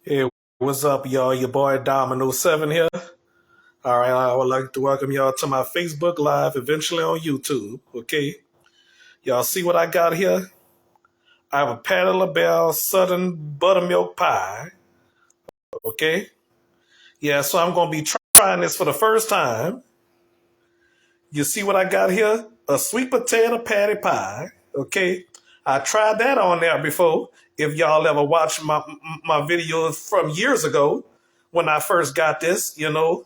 Hey, what's up, y'all? Your boy Dominoes 7 here. All right, I would like to welcome y'all to my Facebook Live, eventually on YouTube. Okay, y'all see what I got here? I have a Patti Labelle Southern buttermilk pie. Okay, yeah, so I'm gonna be trying this for the first time. You see what I got here? A sweet potato patty pie. Okay, I tried that on there before. If y'all ever watched my videos from years ago when I first got this, the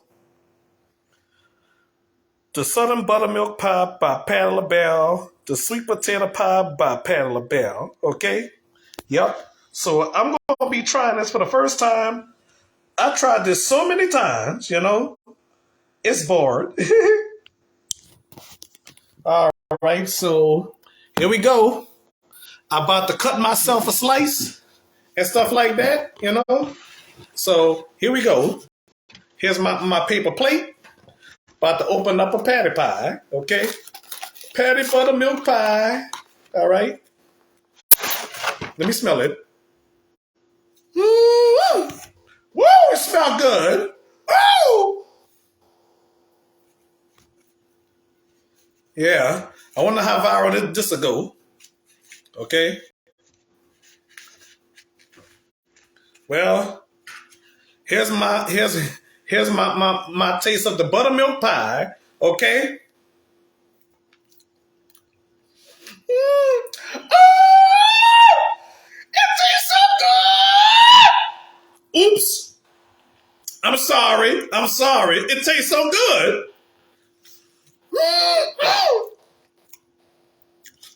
Southern Buttermilk Pie by Patti LaBelle. The Sweet Potato Pie by Patti LaBelle. Okay? Yep. So I'm going to be trying this for the first time. I tried this so many times. It's bored. All right, so here we go. I'm about to cut myself a slice and stuff like that. So here we go. Here's my paper plate. About to open up a patty pie. Okay? Patty buttermilk pie. All right. Let me smell it. Woo! Woo! It smells good. Woo! Yeah. I wonder how viral this will go. Okay. Well, here's my taste of the buttermilk pie. Okay. Oh! It tastes so good. Oops. I'm sorry. I'm sorry. It tastes so good.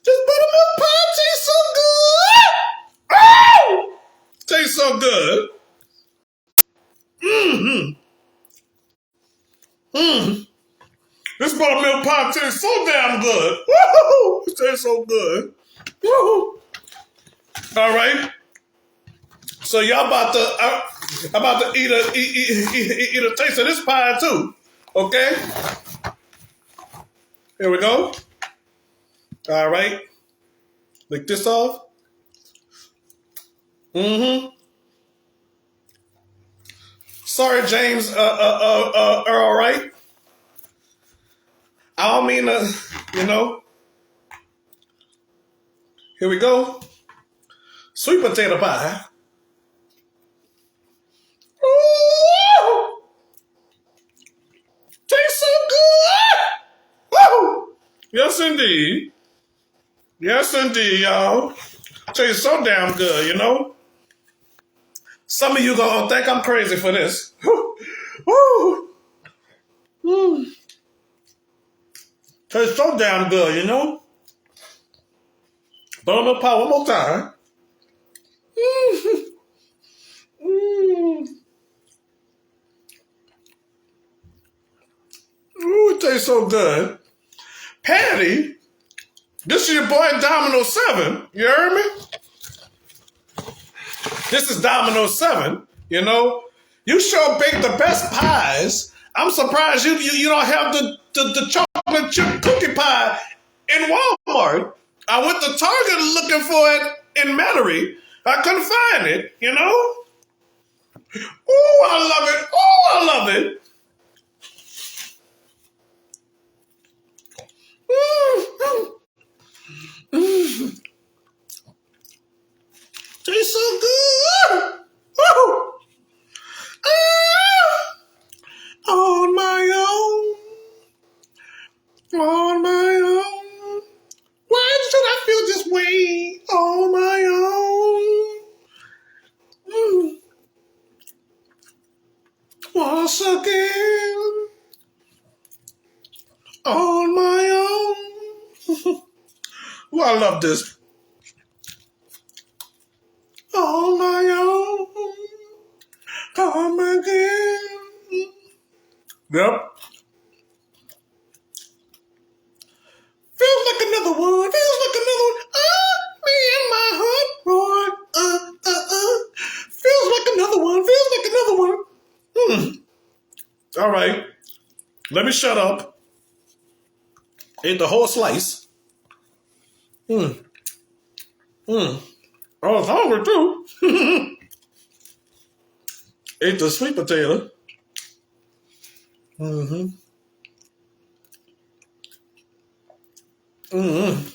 This buttermilk pie tastes so good. Oh! Tastes so good. This buttermilk pie tastes so damn good. Woo-hoo! It tastes so good. Woo-hoo! All right. So y'all about to eat a taste of this pie too. Okay. Here we go. All right. Lick this off. Mm-hmm. Sorry, James. All right. I don't mean to. Here we go. Sweet potato pie. Ooh, tastes so good. Woo! Yes, indeed. Yes, indeed, y'all. Tastes so damn good. Some of you gonna think I'm crazy for this. Woo! Woo! Tastes so damn good. Buttermilk pie one more time. Ooh, it tastes so good. Patty, this is your boy Domino 7. You heard me? This is Domino 7. You sure bake the best pies. I'm surprised you don't have the chocolate chip cookie pie in Walmart. I went to Target looking for it in Metairie. I couldn't find it. Oh, I love it. Oh, I love it. Tastes so good. Woo! On my own. On my own. Why should I feel this way? On my own. Once again. On my own. Oh, I love this. On my own. Come again. Yep. Feels like another one. Feels like another one. Me and my heart roar. Feels like another one. Feels like another one. All right. Let me shut up. Ate the whole slice. I was hungry too. Ate the sweet potato. Mm-hmm. Mm-hmm.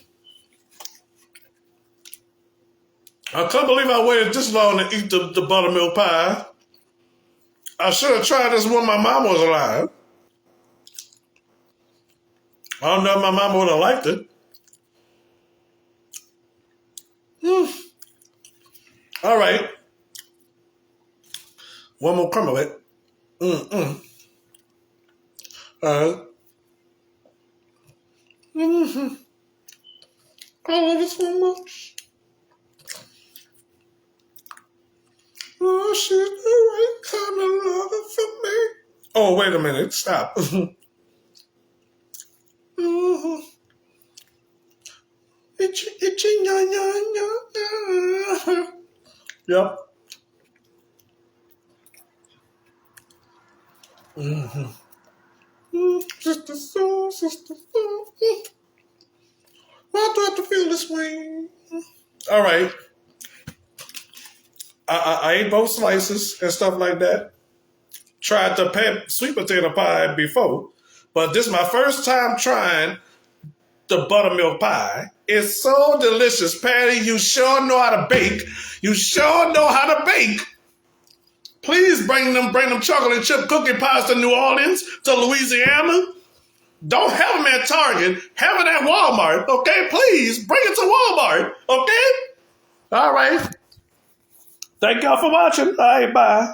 I can't believe I waited this long to eat the buttermilk pie. I should have tried this when my mom was alive. I don't know if my mom would have liked it. Mm. All right. One more crumb of it. Mm-mm. All right. Mm-hmm. I love it so much. Oh, she's the right kind of lover for me. Oh, wait a minute. Stop. Mm-hmm. Itchy, itchy, ya, ya, ya, ya. Yep. Mm-hmm. Sister soul, sister soul. Why do I have to feel this way? All right. I ate both slices and stuff like that. Tried the sweet potato pie before, but this is my first time trying the buttermilk pie. It's so delicious, Patty. You sure know how to bake. You sure know how to bake. Please bring them chocolate chip cookie pies to New Orleans, to Louisiana. Don't have them at Target. Have it at Walmart, okay? Please bring it to Walmart, okay? All right. Thank y'all for watching. All right, bye.